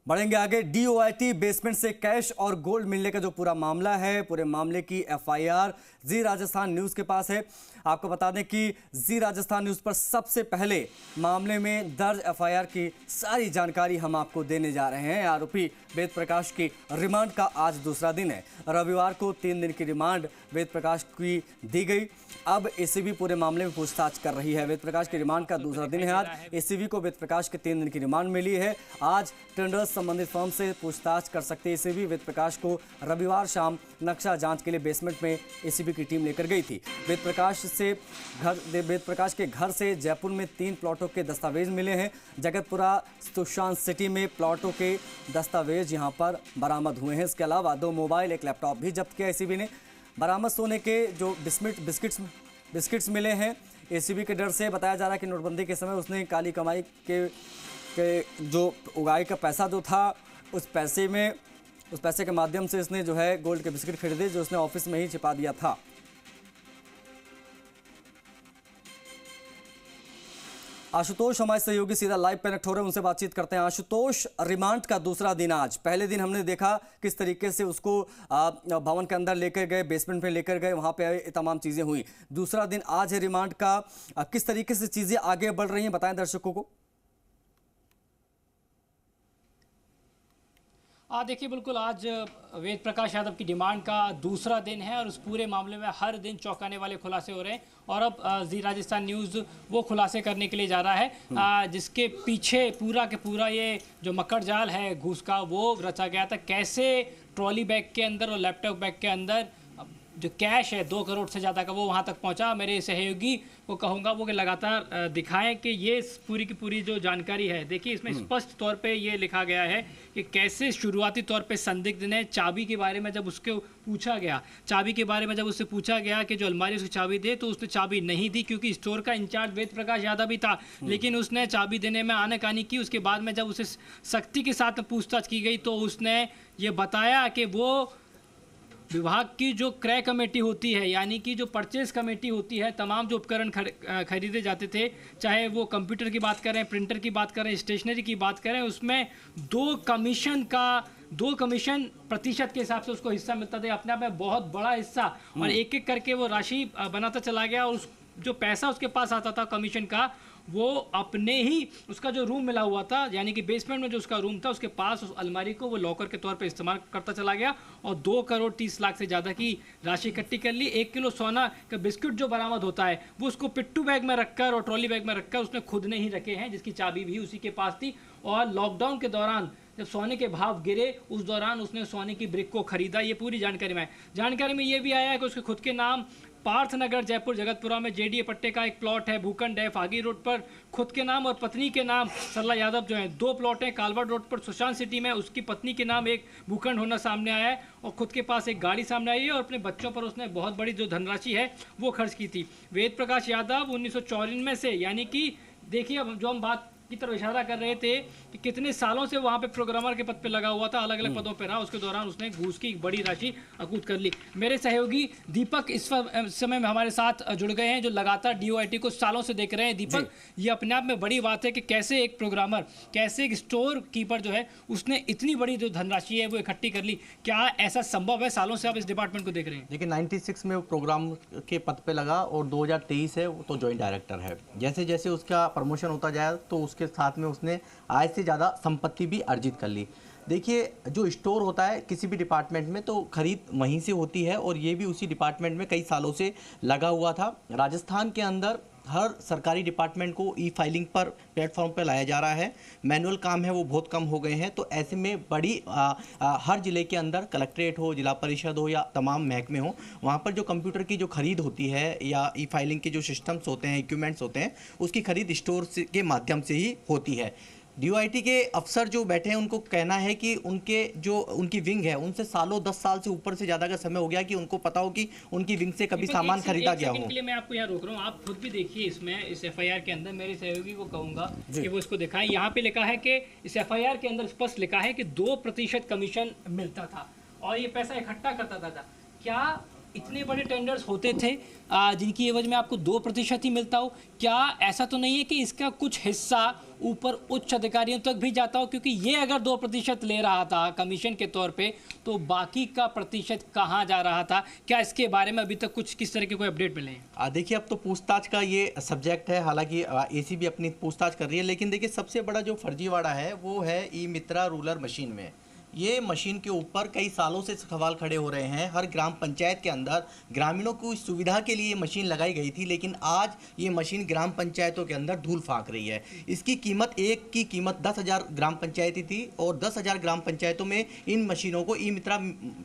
बढ़ेंगे आगे। DoIT basement से कैश और गोल्ड मिलने का जो पूरा मामला है, पूरे मामले की एफआईआर जी राजस्थान न्यूज के पास है। आपको बता दें कि जी राजस्थान न्यूज पर सबसे पहले मामले में दर्ज एफआईआर की सारी जानकारी हम आपको देने जा रहे हैं। आरोपी वेद प्रकाश की रिमांड का आज दूसरा दिन है। रविवार को 3 दिन की रिमांड वेद प्रकाश की दी गई। अब एसीबी पूरे मामले में पूछताछ कर रही है। वेद प्रकाश की रिमांड का दूसरा दिन है आज। एसीबी को वेद प्रकाश के 3 दिन की रिमांड मिली है। आज टेंडर्स संबंधित फर्म से पूछताछ कर सकते हैं एसीबी। वेद प्रकाश को रविवार शाम नक्शा जांच के लिए बेसमेंट में एसीबी की टीम लेकर गई थी। वेद प्रकाश के घर से जयपुर में 3 प्लॉटों के दस्तावेज मिले हैं। जगतपुरा सुशांत सिटी में प्लॉटों के दस्तावेज यहां पर बरामद हुए हैं। इसके अलावा 2 मोबाइल, 1 लैपटॉप भी जब्त किया एसीबी ने। बरामद सोने के जो बिस्किट्स मिले हैं, एसीबी के डर से बताया जा रहा है कि नोटबंदी के समय उसने काली कमाई के जो उगाई का पैसा जो था, उस पैसे के माध्यम से इसने जो है गोल्ड के बिस्किट खरीदे, जो उसने ऑफिस में ही छिपा दिया था। आशुतोष हमारे सहयोगी सीधा लाइव कनेक्ट हो रहे हैं, उनसे बातचीत करते हैं। आशुतोष, रिमांड का दूसरा दिन आज। पहले दिन हमने देखा किस तरीके से उसको भवन के अंदर लेकर गए, बेसमेंट में लेकर गए, वहां पे तमाम चीजें हुई। दूसरा दिन आज है रिमांड का। किस तरीके से चीजें आगे बढ़ रही हैं, बताएं दर्शकों को। देखिए, बिल्कुल आज वेद प्रकाश यादव की डिमांड का दूसरा दिन है और उस पूरे मामले में हर दिन चौंकाने वाले खुलासे हो रहे हैं। और अब जी राजस्थान न्यूज़ वो खुलासे करने के लिए जा रहा है जिसके पीछे पूरा के पूरा ये जो मकर जाल है घूस का, वो रचा गया था। कैसे ट्रॉली बैग के अंदर और लैपटॉप बैग के अंदर जो कैश है 2 करोड़ से ज़्यादा का, वो वहाँ तक पहुँचा। मेरे सहयोगी को कहूँगा वो कि लगातार दिखाएं कि ये पूरी की पूरी जो जानकारी है। देखिए, इसमें स्पष्ट तौर पे ये लिखा गया है कि कैसे शुरुआती तौर पे संदिग्ध ने चाबी के बारे में जब उसके पूछा गया, उससे पूछा गया कि जो अलमारी उसकी चाबी दे, तो उसने चाबी नहीं दी क्योंकि स्टोर का इंचार्ज वेद प्रकाश यादव भी था। लेकिन उसने चाबी देने में आनाकानी की। उसके बाद में जब उसे सख्ती के साथ पूछताछ की गई तो उसने ये बताया कि वो विभाग की जो क्रय कमेटी होती है, यानी कि जो परचेज कमेटी होती है, तमाम जो उपकरण खरीदे जाते थे, चाहे वो कंप्यूटर की बात करें, प्रिंटर की बात करें, स्टेशनरी की बात करें, उसमें 2 कमीशन प्रतिशत के हिसाब से उसको हिस्सा मिलता था। अपने आप में बहुत बड़ा हिस्सा। और एक एक करके वो राशि बनाता चला गया। और जो पैसा उसके पास आता था कमीशन का, वो अपने ही उसका जो रूम मिला हुआ था, यानी कि बेसमेंट में जो उसका रूम था, उसके पास उस अलमारी को वो लॉकर के तौर पे इस्तेमाल करता चला गया और 2 करोड़ 30 लाख से ज़्यादा की राशि इकट्ठी कर ली। 1 किलो सोना का बिस्कुट जो बरामद होता है, वो उसको पिट्टू बैग में रखकर और ट्रॉली बैग में रखकर उसने खुद ने ही रखे हैं, जिसकी चाबी भी उसी के पास थी। और लॉकडाउन के दौरान जब सोने के भाव गिरे, उस दौरान उसने सोने की ब्रिक को खरीदा। ये पूरी जानकारी में ये भी आया है कि उसके खुद के नाम पार्थनगर जयपुर जगतपुरा में जेडीए पट्टे का एक प्लॉट है, भूखंड है, फागी रोड पर खुद के नाम और पत्नी के नाम सरला यादव जो है 2 प्लॉट हैं। कालवाड़ रोड पर सुशांत सिटी में उसकी पत्नी के नाम एक भूखंड होना सामने आया है और खुद के पास एक गाड़ी सामने आई है। और अपने बच्चों पर उसने बहुत बड़ी जो धनराशि है वो खर्च की थी। वेद प्रकाश यादव 1994 में से, यानी कि देखिए अब जो हम बात की तरफ इशारा कर रहे थे कि कितने सालों से वहां पे प्रोग्रामर के पद पे लगा हुआ था, अलग अलग पदों पे रहा, उसके दौरान उसने घूस की एक बड़ी राशि अकूत कर ली। मेरे सहयोगी दीपक इस समय में हमारे साथ जुड़ गए हैं, जो लगातार डीओआईटी को सालों से देख रहे हैं। दीपक, ये अपने आप में बड़ी बात है कि कैसे एक प्रोग्रामर, कैसे एक स्टोर कीपर जो है, उसने इतनी बड़ी जो धनराशि है वो इकट्ठी कर ली। क्या ऐसा संभव है? सालों से आप इस डिपार्टमेंट को देख रहे हैं। देखिए, 96 में वो प्रोग्राम के पद पे लगा और 2023 है वो तो जॉइंट डायरेक्टर है। जैसे जैसे उसका प्रमोशन होता जाए तो उसके साथ में उसने आय से ज़्यादा संपत्ति भी अर्जित कर ली। देखिए, जो स्टोर होता है किसी भी डिपार्टमेंट में, तो खरीद वहीं से होती है और ये भी उसी डिपार्टमेंट में कई सालों से लगा हुआ था। राजस्थान के अंदर हर सरकारी डिपार्टमेंट को ई फाइलिंग पर प्लेटफॉर्म पर लाया जा रहा है। मैनुअल काम है वो बहुत कम हो गए हैं। तो ऐसे में बड़ी हर जिले के अंदर कलेक्ट्रेट हो, जिला परिषद हो या तमाम महकमे हो, वहाँ पर जो कंप्यूटर की जो खरीद होती है या ई फाइलिंग के जो सिस्टम्स होते हैं, इक्विपमेंट्स होते हैं, उसकी खरीद स्टोर के माध्यम से ही होती है। डीओआईटी के अफसर जो बैठे हैं उनको कहना है कि उनकी विंग है, उनसे सालों 10 साल से ऊपर से ज़्यादा का समय हो गया कि उनको पता हो कि उनकी विंग से कभी सामान खरीदा गया हो। के लिए मैं आपको यहाँ रोक रहा हूँ, आप खुद भी देखिए इसमें, इस एफआईआर के अंदर मेरे सहयोगी को कहूँगा कि वो इसको दिखाएं। यहाँ पे लिखा है कि इस एफआईआर के अंदर स्पष्ट लिखा है कि 2% कमीशन मिलता था और ये पैसा इकट्ठा करता था। क्या इतने बड़े टेंडर्स होते थे जिनकी एवज में आपको 2% ही मिलता हो, क्या ऐसा तो नहीं है कि इसका कुछ हिस्सा ऊपर उच्च अधिकारियों तक भी जाता हो? क्योंकि ये अगर 2% ले रहा था कमीशन के तौर पे, तो बाकी का प्रतिशत कहाँ जा रहा था? क्या इसके बारे में अभी तक कुछ किस तरह के कोई अपडेट मिले हैं? देखिए, अब तो पूछताछ का ये सब्जेक्ट है, हालांकि एसीबी अपनी पूछताछ कर रही है, लेकिन देखिए सबसे बड़ा जो फर्जीवाड़ा है वो है ई मित्रा रूरल मशीन में। ये मशीन के ऊपर कई सालों से सवाल खड़े हो रहे हैं। हर ग्राम पंचायत के अंदर ग्रामीणों की सुविधा के लिए ये मशीन लगाई गई थी, लेकिन आज ये मशीन ग्राम पंचायतों के अंदर धूल फाँक रही है। इसकी कीमत, एक की कीमत 10,000 ग्राम पंचायती थी और 10,000 ग्राम पंचायतों में इन मशीनों को, ई मित्रा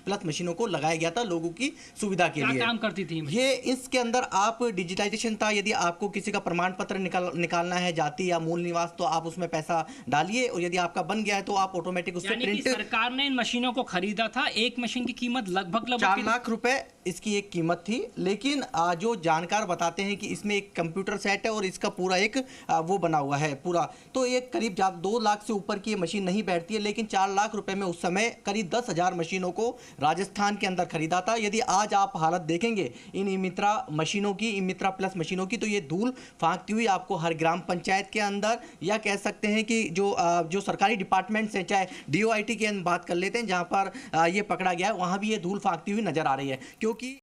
प्लस मशीनों को लगाया गया था लोगों की सुविधा के लिए। क्या काम करती थी ये? इसके अंदर आप डिजिटाइजेशन था, यदि आपको किसी का प्रमाण पत्र निकालना है, जाति या मूल निवास, तो आप उसमें पैसा डालिए और यदि आपका बन गया है तो आप ऑटोमेटिक उससे प्रिंट। सरकार ने इन मशीनों को खरीदा था। एक मशीन की कीमत लगभग 4 लाख रुपए इसकी एक कीमत थी, लेकिन जो जानकार बताते हैं कि इसमें एक कंप्यूटर सेट है और इसका पूरा एक वो बना हुआ है पूरा, तो एक करीब 2 लाख से ऊपर की मशीन नहीं बैठती है। लेकिन 4 लाख रुपए में उस समय करीब 10,000 मशीनों को राजस्थान के अंदर खरीदा था। यदि आज आप हालत देखेंगे इन ई मित्रा मशीनों की, ई मित्रा प्लस मशीनों की, तो ये धूल फाँकती हुई आपको हर ग्राम पंचायत के अंदर, या कह सकते हैं कि जो सरकारी डिपार्टमेंट्स हैं, चाहे DOIT की बात कर लेते हैं, जहाँ पर ये पकड़ा गया है, वहाँ भी ये धूल फाँकती हुई नजर आ रही है। क्योंकि